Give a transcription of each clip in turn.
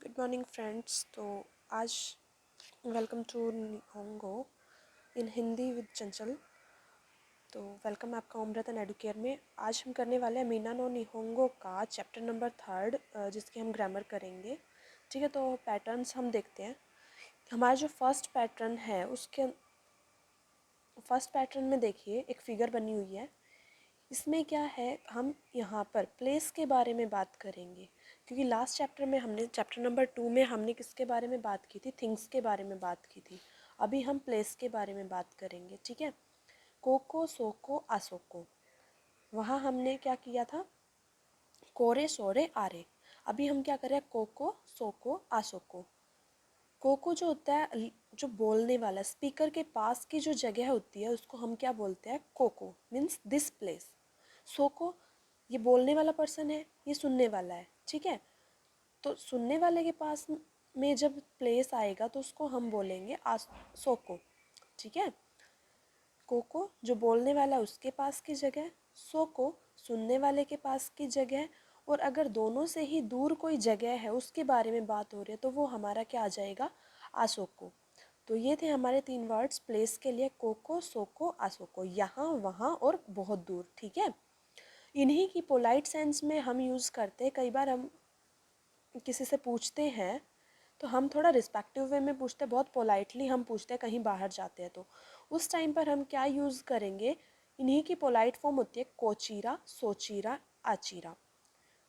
Good morning friends. तो आज welcome to Nihongo in Hindi with Chanchal. तो वेलकम आपका उम्रतन एडुकेयर में। आज हम करने वाले हैं मीना नो निहोंगो का चैप्टर नंबर 3 जिसकी हम ग्रामर करेंगे। ठीक है, तो पैटर्न्स हम देखते हैं। हमारा जो फर्स्ट पैटर्न है उसके फर्स्ट पैटर्न में देखिए एक फिगर बनी हुई है। इसमें क्या है, हम यहाँ पर प्लेस के बारे में बात करेंगे, क्योंकि लास्ट चैप्टर में हमने चैप्टर नंबर 2 में हमने किसके बारे में बात की थी, थिंग्स के बारे में बात की थी। अभी हम प्लेस के बारे में बात करेंगे। ठीक है, कोको सोको आसोको, वहाँ हमने क्या किया था, कोरे सोरे आरे। अभी हम क्या करें, कोको सोको आसोको। कोको जो होता है, जो बोलने वाला स्पीकर के पास की जो जगह होती है उसको हम क्या बोलते हैं, कोको मीन्स दिस प्लेस। सोको ये बोलने वाला पर्सन है, ये सुनने वाला है। ठीक है, तो सुनने वाले के पास में जब प्लेस आएगा तो उसको हम बोलेंगे सोको। ठीक है, कोको जो बोलने वाला है उसके पास की जगह, सोको सुनने वाले के पास की जगह। और अगर दोनों से ही दूर कोई जगह है उसके बारे में बात हो रही है तो वो हमारा क्या आ जाएगा, आसोको। तो ये थे हमारे 3 वर्ड्स प्लेस के लिए, कोको सोको आसोको, यहाँ वहाँ और बहुत दूर। ठीक है, इन्हीं की पोलाइट सेंस में हम यूज़ करते हैं। कई बार हम किसी से पूछते हैं तो हम थोड़ा रिस्पेक्टिव वे में पूछते हैं, बहुत पोलाइटली हम पूछते हैं कहीं बाहर जाते हैं तो उस टाइम पर हम क्या यूज़ करेंगे, इन्हीं की पोलाइट फॉर्म होती है कोचीरा सोचीरा आचीरा।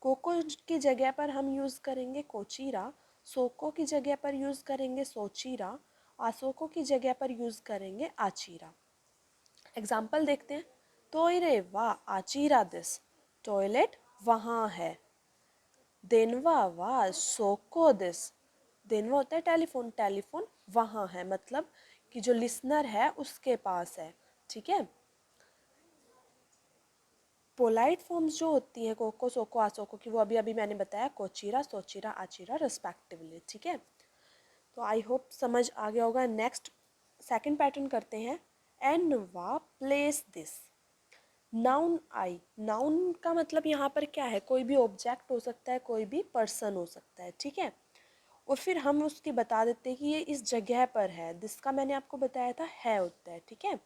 कोको की जगह पर हम यूज़ करेंगे कोचीरा, सोको की जगह पर यूज़ करेंगे सोचीरा, आसोको की जगह पर यूज़ करेंगे आचीरा। एग्जाम्पल देखते हैं। टोयरे वा आचीरा दिस, टॉयलेट वहाँ है। देनवा वा सोको दिस, देनवा होता है टेलीफोन, टेलीफोन वहाँ है, मतलब कि जो लिसनर है उसके पास है। ठीक है, पोलाइट फॉर्म्स जो होती हैं कोको सोको आसोको की, वो अभी अभी मैंने बताया, कोचीरा सोचीरा आचीरा रिस्पेक्टिवली। ठीक है, तो आई होप समझ आ गया होगा। नेक्स्ट सेकंड पैटर्न करते हैं। एन वा place this, noun I. Noun का मतलब यहाँ पर क्या है, कोई भी ऑब्जेक्ट हो सकता है, कोई भी पर्सन हो सकता है। ठीक है, और फिर हम उसकी बता देते हैं कि ये इस जगह पर है। दिस का मैंने आपको बताया था है होता है। ठीक है,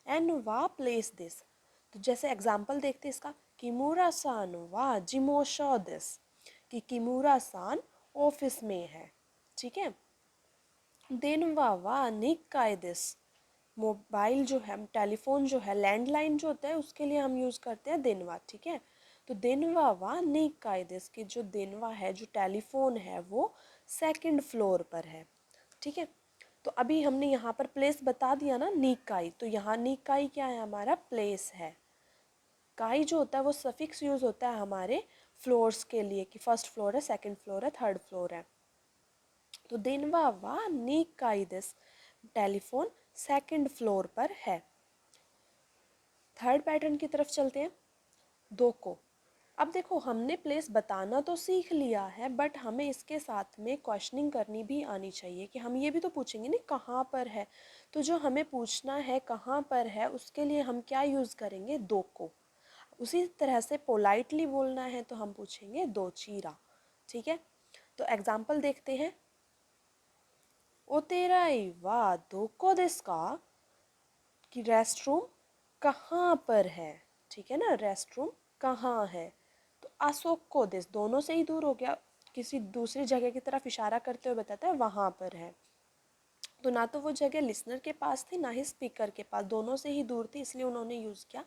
एन वा प्लेस दिस। तो जैसे एग्जाम्पल देखते हैं इसका, किमूरा सान वा जिमोशो दिस, कि किमूरा सान ऑफिस में है। ठीक है, देनवा वा निकाय दिस, मोबाइल जो है, टेलीफोन जो है, लैंडलाइन जो होता है उसके लिए हम यूज़ करते हैं देनवा। ठीक है, तो देनवा वा निकाय दिस, की जो देनवा है, जो टेलीफोन है, वो 2nd फ्लोर पर है। ठीक है, तो अभी हमने यहाँ पर प्लेस बता दिया ना, निकाई, तो यहाँ निकाई क्या है, हमारा प्लेस है। काई जो होता है वो सफिक्स यूज़ होता है हमारे फ्लोर्स के लिए, कि फर्स्ट फ्लोर है, 2nd फ्लोर है, 3rd फ्लोर है। तो देनवा वा निकाई दिस, टेलीफोन 2nd फ्लोर पर है। थर्ड पैटर्न की तरफ चलते हैं, दो को। अब देखो, हमने प्लेस बताना तो सीख लिया है, बट हमें इसके साथ में क्वेश्चनिंग करनी भी आनी चाहिए, कि हम ये भी तो पूछेंगे नहीं कहाँ पर है। तो जो हमें पूछना है कहाँ पर है, उसके लिए हम क्या यूज़ करेंगे, दो को। उसी तरह से पोलाइटली बोलना है तो हम पूछेंगे दो चीरा। ठीक है, तो एग्जाम्पल देखते हैं। ओ तेरा वा दो को दिस का, कि रेस्ट रूम कहाँ पर है। ठीक है ना, रेस्ट रूम कहाँ है। तो आसोको दिस, दोनों से ही दूर हो गया, किसी दूसरी जगह की तरफ इशारा करते हुए बताता है वहाँ पर है। तो ना तो वो जगह लिसनर के पास थी, ना ही स्पीकर के पास, दोनों से ही दूर थी, इसलिए उन्होंने यूज़ किया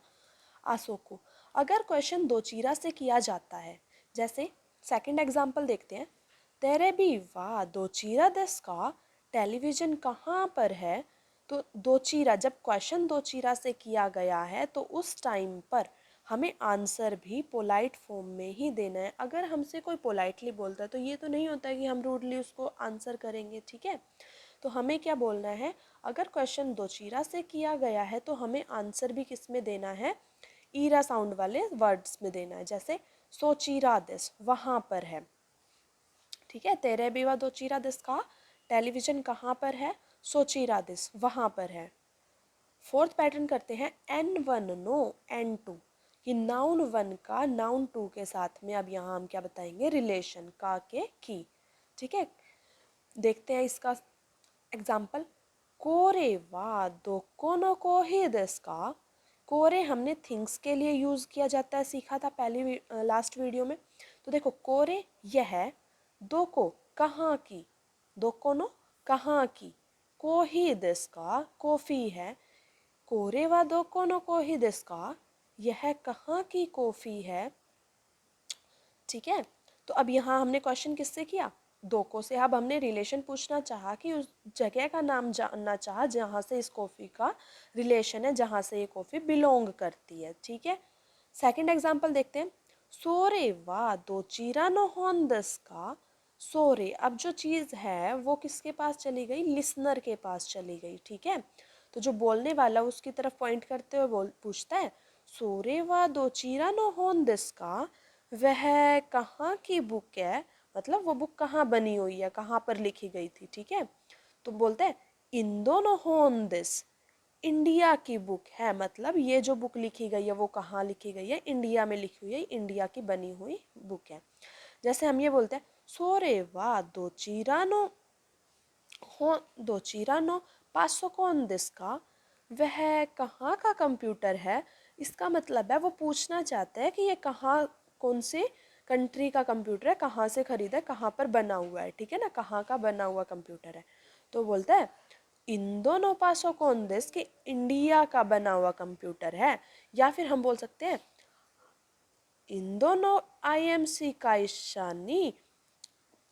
आसोको। अगर क्वेश्चन दो चीरा से किया जाता है, जैसे सेकंड एग्जाम्पल देखते हैं। तेरे भी वाह दो चीरा दस का, टेलीविज़न कहाँ पर है। तो दो चीरा, जब क्वेश्चन दो चीरा से किया गया है तो उस टाइम पर हमें आंसर भी पोलाइट फॉर्म में ही देना है। अगर हमसे कोई पोलाइटली बोलता है तो ये तो नहीं होता है कि हम रूडली उसको आंसर करेंगे। ठीक है, तो हमें क्या बोलना है, अगर क्वेश्चन दो चीरा से किया गया है तो हमें आंसर भी किस में देना है, ईरा साउंड वाले वर्ड्स में देना है। जैसे सोचीरा दिस, वहाँ पर है। ठीक है, तेरे बेवा दो चीरा दिस का, टेलीविज़न कहाँ पर है, सोचीरा दिस वहाँ पर है। फोर्थ पैटर्न करते हैं, N1 नो N2, कि नाउन 1 का नाउन 2 के साथ में अब यहाँ हम क्या बताएंगे, रिलेशन का के की। ठीक है, देखते हैं इसका एग्जाम्पल। कोरे वा दोकोनो को ही देस का। कोरे हमने थिंग्स के लिए यूज़ किया जाता है, सीखा था पहली लास्ट वीडियो में। तो देखो कोरे यह है, दोको कहाँ की, दोकोनो कहाँ की, को ही देस का कॉफ़ी है, कोरे वा दोकोनो को ही देस का, यह कहाँ की कॉफ़ी है। ठीक है, तो अब यहाँ हमने क्वेश्चन किससे किया, दोको से। अब हमने रिलेशन पूछना चाहा कि उस जगह का नाम जानना चाहा जहाँ से इस कॉफ़ी का रिलेशन है, जहाँ से ये कॉफ़ी बिलोंग करती है। ठीक है, सेकंड एग्जांपल देखते हैं। सोरे वा दो चीरानो होन दस का। सोरे, अब जो चीज़ है वो किसके पास चली गई, लिसनर के पास चली गई। ठीक है, तो जो बोलने वाला उसकी तरफ पॉइंट करते हुए बोल पूछता है, सोरे वा दो चीरानो होन दस का, वह कहाँ की बुक है, मतलब वो बुक कहाँ बनी हुई है, कहाँ पर लिखी गई थी। ठीक है, तो बोलते हैं इन दोनों होन दिस, इंडिया की बुक है, मतलब ये जो बुक लिखी गई है वो कहाँ लिखी गई है, इंडिया में लिखी हुई है, इंडिया की बनी हुई बुक है। जैसे हम ये बोलते हैं सोरे वा दो चीरानो हो दो चीरानो पासो कौन दिस का, वह कहाँ का कंप्यूटर है। इसका मतलब है वो पूछना चाहते हैं कि ये कहाँ, कौन से कंट्री का कंप्यूटर है, कहाँ से खरीदा है, कहाँ पर बना हुआ है। ठीक है ना, कहाँ का बना हुआ कंप्यूटर है। तो बोलते हैं इन दोनों पासों कौन देश कि इंडिया का बना हुआ कंप्यूटर है। या फिर हम बोल सकते हैं इन दोनों आईएमसी का ईशानी,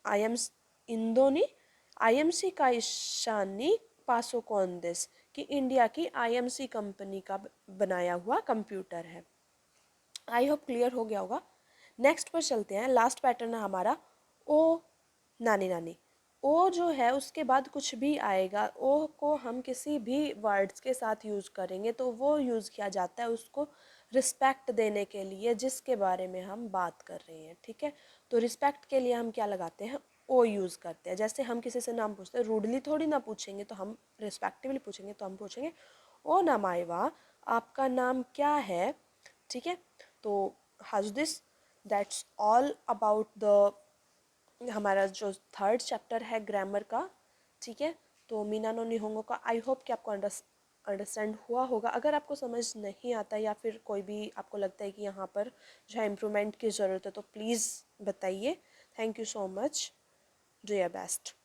आईएम इंदोनी आईएमसी का ईशानी पासो कौन देश कि इंडिया की आईएमसी कंपनी का बनाया हुआ कंप्यूटर है। आई होप क्लियर हो गया होगा। नेक्स्ट पर चलते हैं, लास्ट पैटर्न है हमारा ओ नानी नानी। ओ जो है उसके बाद कुछ भी आएगा, ओ को हम किसी भी वर्ड्स के साथ यूज़ करेंगे तो वो यूज़ किया जाता है उसको रिस्पेक्ट देने के लिए जिसके बारे में हम बात कर रहे हैं। ठीक है, तो रिस्पेक्ट के लिए हम क्या लगाते हैं, ओ यूज़ करते हैं। जैसे हम किसी से नाम पूछते हैं, रूडली थोड़ी ना पूछेंगे, तो हम रिस्पेक्टिवली पूछेंगे, तो हम पूछेंगे ओ नामाइवा, आपका नाम क्या है। ठीक है, तो हज this, that's all about the हमारा जो थर्ड चैप्टर है ग्रामर का। ठीक है, तो मीना नो निहोंगो का आई होप कि आपको अंडरस्टैंड हुआ होगा। अगर आपको समझ नहीं आता या फिर कोई भी आपको लगता है कि यहाँ पर जो है इम्प्रूवमेंट की ज़रूरत है तो प्लीज़ बताइए। Thank you so much, do your best.